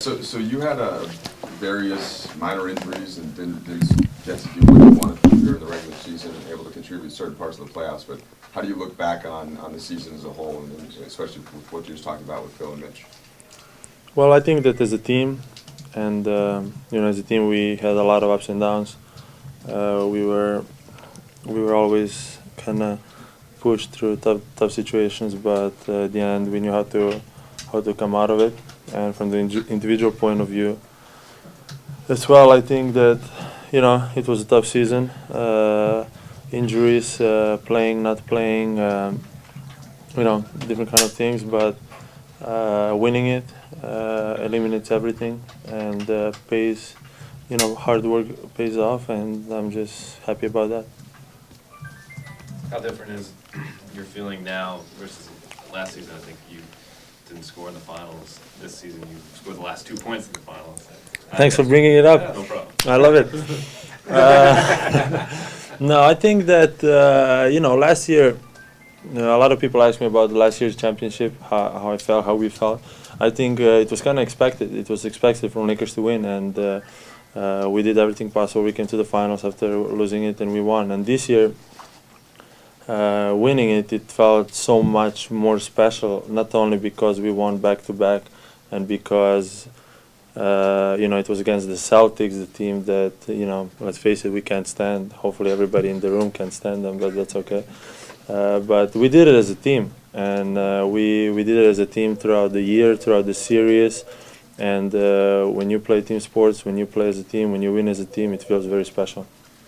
So you had various minor injuries and didn't get to do what you wanted to do during the regular season and able to contribute certain parts of the playoffs. But how do you look back on the season as a whole, and especially with what you just talked about with Phil and Mitch? Well, I think that as a team, and as a team, we had a lot of ups and downs. We were always kind of pushed through tough situations, but at the end, we knew how to come out of it. And from the individual point of view, as well, I think that it was a tough season. Injuries, playing, not playing, different kind of things. But winning it eliminates everything, and pays. Hard work pays off, and I'm just happy about that. How different is your feeling now versus last season? I think you didn't score in the finals. This season, you scored the last 2 points in the finals. Thanks for bringing it up. Yeah, no problem. I love it. No, I think that last year, a lot of people asked me about last year's championship, how I felt, how we felt. I think it was kind of expected. It was expected from Lakers to win, and we did everything possible. We came to the finals after losing it, and we won. And this year, winning it felt so much more special. Not only because we won back to back, and because it was against the Celtics, the team that let's face it, we can't stand. Hopefully, everybody in the room can stand them, but that's okay. But we did it as a team, and we did it as a team throughout the year, throughout the series. And when you play team sports, when you play as a team, when you win as a team, it feels very special.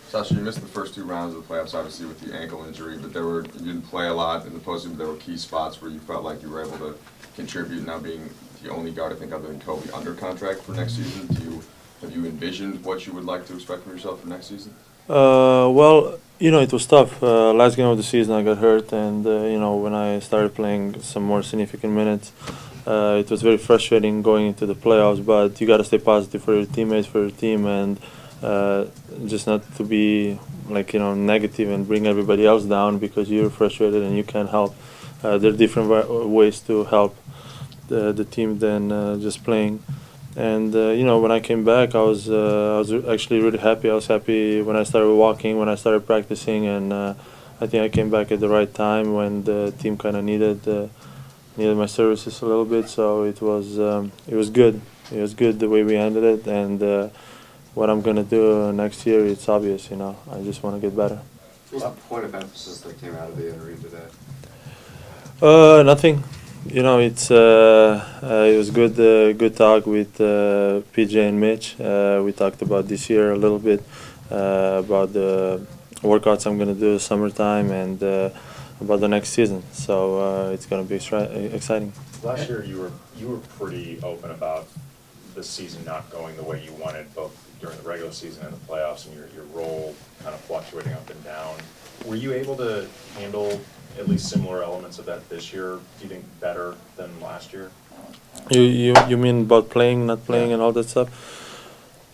Sasha, you missed the first 2 rounds of the playoffs, obviously, with the ankle injury, but you didn't play a lot in the postseason. There were key spots where you felt like you were able to contribute, now being the only guard, I think, other than Kobe, under contract for next season. Have you envisioned what you would like to expect from yourself for next season? Well, it was tough. Last game of the season, I got hurt, and when I started playing some more significant minutes, it was very frustrating going into the playoffs. But you got to stay positive for your teammates, for your team, and just not to be negative and bring everybody else down because you're frustrated and you can't help. There are different ways to help the team than just playing. And when I came back, I was actually really happy. I was happy when I started walking, when I started practicing, and I think I came back at the right time when the team kind of needed my services a little bit. So it was good. It was good the way we ended it, and what I'm gonna do next year, it's obvious. I just want to get better. What was the point of emphasis that came out of the interview today? Nothing. It was good talk with PJ and Mitch. We talked about this year a little bit, about the workouts I'm going to do summertime, and about the next season. So it's going to be exciting. Last year you were pretty open about the season not going the way you wanted, both during the regular season and the playoffs, and your role kind of fluctuating up and down. Were you able to handle at least similar elements of that this year? Do you think better than last year? You mean about playing, not playing, and all that stuff?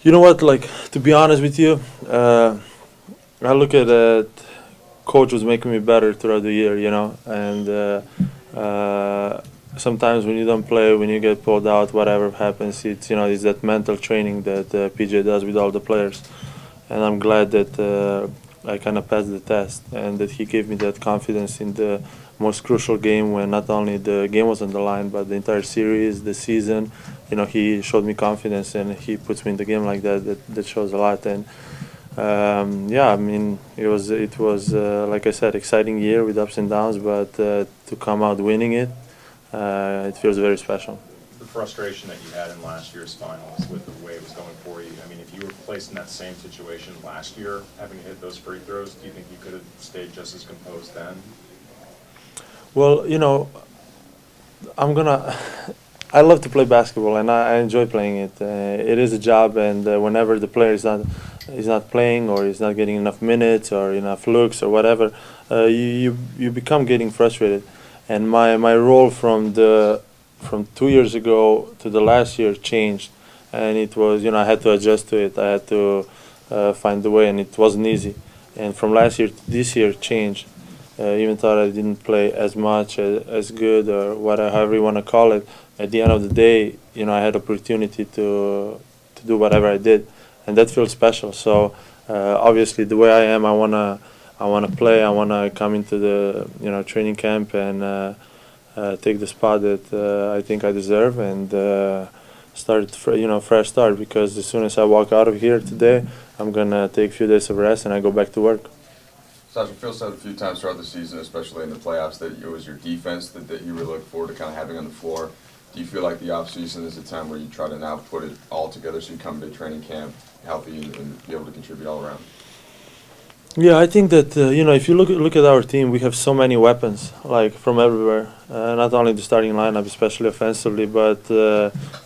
You know what? To be honest with you, I look at it. Coach was making me better throughout the year, and sometimes when you don't play, when you get pulled out, whatever happens, it's that mental training that PJ does with all the players, and I'm glad that I kind of passed the test, and that he gave me that confidence in the most crucial game when not only the game was on the line, but the entire series, the season. He showed me confidence, and he puts me in the game like that. That shows a lot, and it was like I said, exciting year with ups and downs, but to come out winning it, it feels very special. The frustration that you had in last year's finals with the way it was going for you, I mean, if you were placed in that same situation last year, having to hit those free throws, do you think you could have stayed just as composed then? Well, I love to play basketball, and I enjoy playing it. It is a job, and whenever the player is not playing, or is not getting enough minutes or enough looks or whatever, you become getting frustrated. And my role from 2 years ago to the last year changed, and it was I had to adjust to it. I had to find the way, and it wasn't easy. And from last year to this year changed, even though I didn't play as much, as good, or however you want to call it. At the end of the day, I had opportunity to do whatever I did, and that feels special. So obviously, the way I am, I wanna play. I wanna come into the training camp and take the spot that I think I deserve and fresh start. Because as soon as I walk out of here today, I'm gonna take a few days of rest and I go back to work. Sasha, Phil said a few times throughout the season, especially in the playoffs, that it was your defense that you really look forward to kind of having on the floor. Do you feel like the offseason is a time where you try to now put it all together so you come to training camp healthy and be able to contribute all around? Yeah, I think that if you look at our team, we have so many weapons, like from everywhere. Not only the starting lineup, especially offensively, but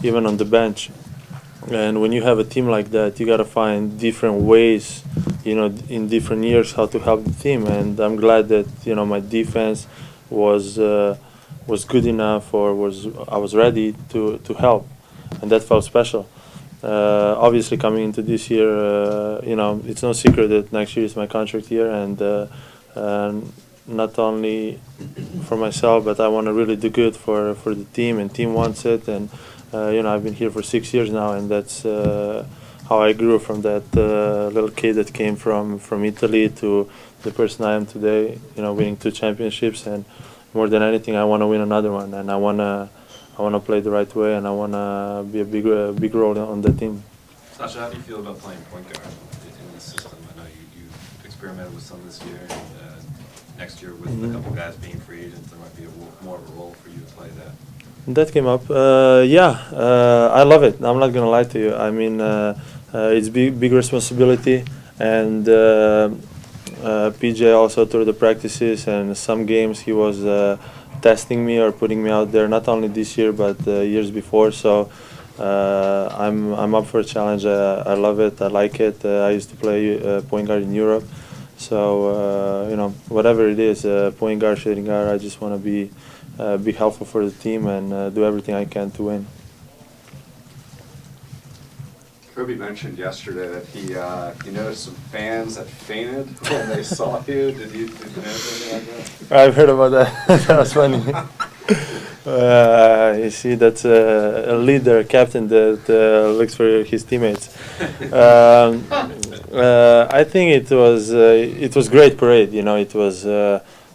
even on the bench. And when you have a team like that, you gotta find different ways, in different years how to help the team. And I'm glad that my defense was good enough, or I was ready to help, and that felt special. Obviously, coming into this year, it's no secret that next year is my contract year, and not only for myself, but I want to really do good for the team, and team wants it. And I've been here for 6 years now, and that's how I grew from that little kid that came from Italy to the person I am today. Winning 2 championships, and more than anything, I want to win another one, and I want to play the right way, and I want to be a big role on the team. Sasha, how do you feel about playing point guard in this system? I know you experimented with some this year, and next year with a couple guys being free agents, there might be more of a role for you to play that. That came up. I love it. I'm not gonna lie to you. I mean, it's big responsibility, and PJ also through the practices and some games he was testing me or putting me out there. Not only this year, but years before. So I'm up for a challenge. I love it. I like it. I used to play point guard in Europe. So whatever it is, point guard, shooting guard, I just want to be helpful for the team and do everything I can to win. Kobe mentioned yesterday that he noticed some fans that fainted when they saw you. Did you know anything like that? I've heard about that. That was funny. You see, that's a leader, a captain that looks for his teammates. I think it was great parade. It was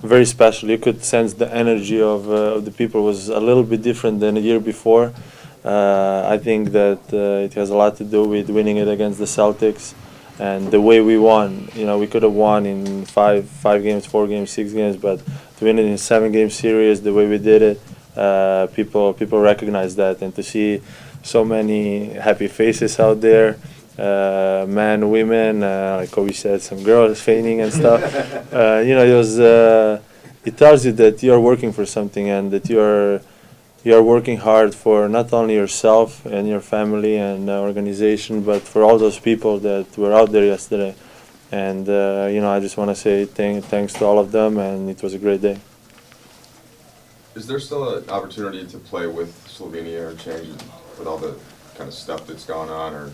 very special. You could sense the energy of the people was a little bit different than a year before. I think that it has a lot to do with winning it against the Celtics and the way we won. We could have won in five games, 4 games, 6 games, but to win it in a 7-game series the way we did it, people recognize that. And to see so many happy faces out there, men, women, like Kobe said, some girls fainting and stuff. It tells you that you're working for something and that you're working hard for not only yourself and your family and organization, but for all those people that were out there yesterday. And I just want to say thanks to all of them, and it was a great day. Is there still an opportunity to play with Slovenia or change it with all the kind of stuff that's gone on? Or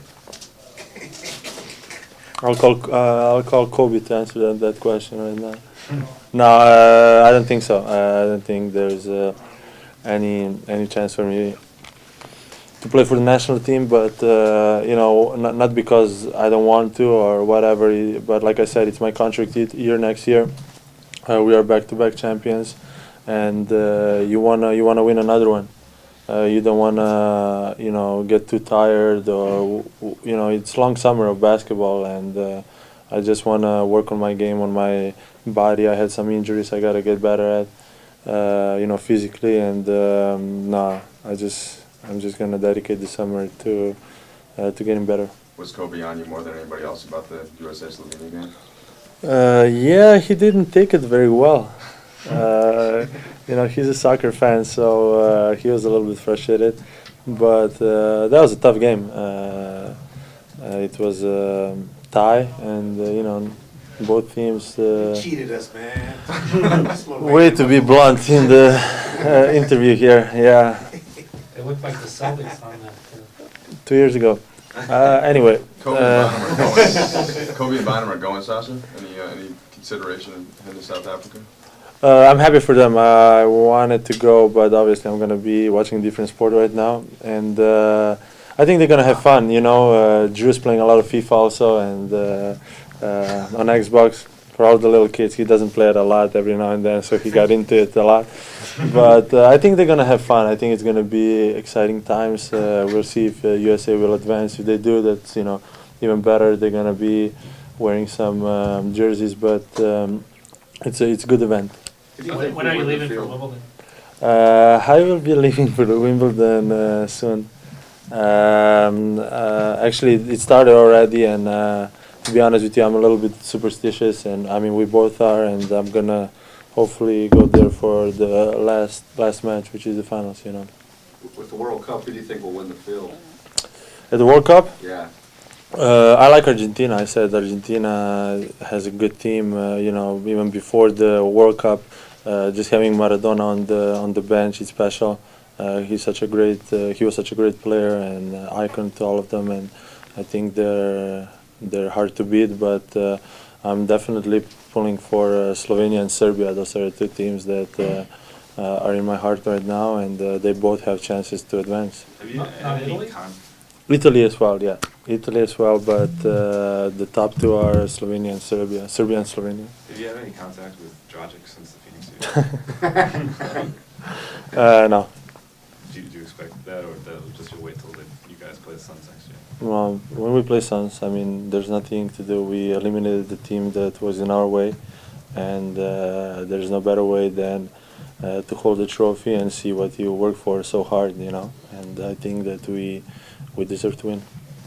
I'll call Kobe to answer that question right now. No, I don't think so. I don't think there's any chance for me to play for the national team, but not because I don't want to or whatever. But like I said, it's my contract year next year. We are back-to-back champions, and you wanna win another one. You don't wanna get too tired, or it's long summer of basketball, and I just wanna work on my game, on my body. I had some injuries I gotta get better at, physically, and I'm just gonna dedicate the summer to getting better. was Kobe on you more than anybody else about the USA-Slovenia game? Yeah, he didn't take it very well. He's a soccer fan, so he was a little bit frustrated. But that was a tough game. It was a tie, and both teams. Cheated us, man. Way to be blunt in the interview here. Yeah, It looked like the Celtics on that. 2 years ago. Anyway. Kobe and Bynum are going, Sasha? Any consideration in heading to South Africa? I'm happy for them. I wanted to go, but obviously I'm gonna be watching a different sport right now, and I think they're gonna have fun. You know, Drew's playing a lot of FIFA also, and on Xbox. For all the little kids, he doesn't play it a lot every now and then, so he got into it a lot. But I think they're gonna have fun. I think it's gonna be exciting times. We'll see if USA will advance. If they do, that's even better. They're gonna be wearing some jerseys, but it's a good event. Who do you think When will are you win the leaving for field? Wimbledon? I will be leaving for the Wimbledon soon. Actually, it started already, and to be honest with you, I'm a little bit superstitious, and I mean we both are, and I'm gonna hopefully go there for the last match, which is the finals. You know, With the World Cup, who do you think will win the field? at the World Cup. Yeah. I like Argentina. I said Argentina has a good team. Even before the World Cup, just having Maradona on the bench is special. He was such a great player and icon to all of them. And I think they're hard to beat. But I'm definitely pulling for Slovenia and Serbia. Those are the two teams that are in my heart right now, and they both have chances to advance. Have you Not had any Italy? Italy as well, yeah. Italy as well, but the top two are Slovenia and Serbia. Serbia and Slovenia. Have you had any contact with Dragic since the Phoenix series? No. Do you expect that, or that just you'll wait till you guys play the Suns next year? Well, when we play Suns, I mean, there's nothing to do. We eliminated the team that was in our way, and there's no better way than to hold the trophy and see what you work for so hard, And I think that we deserve to win.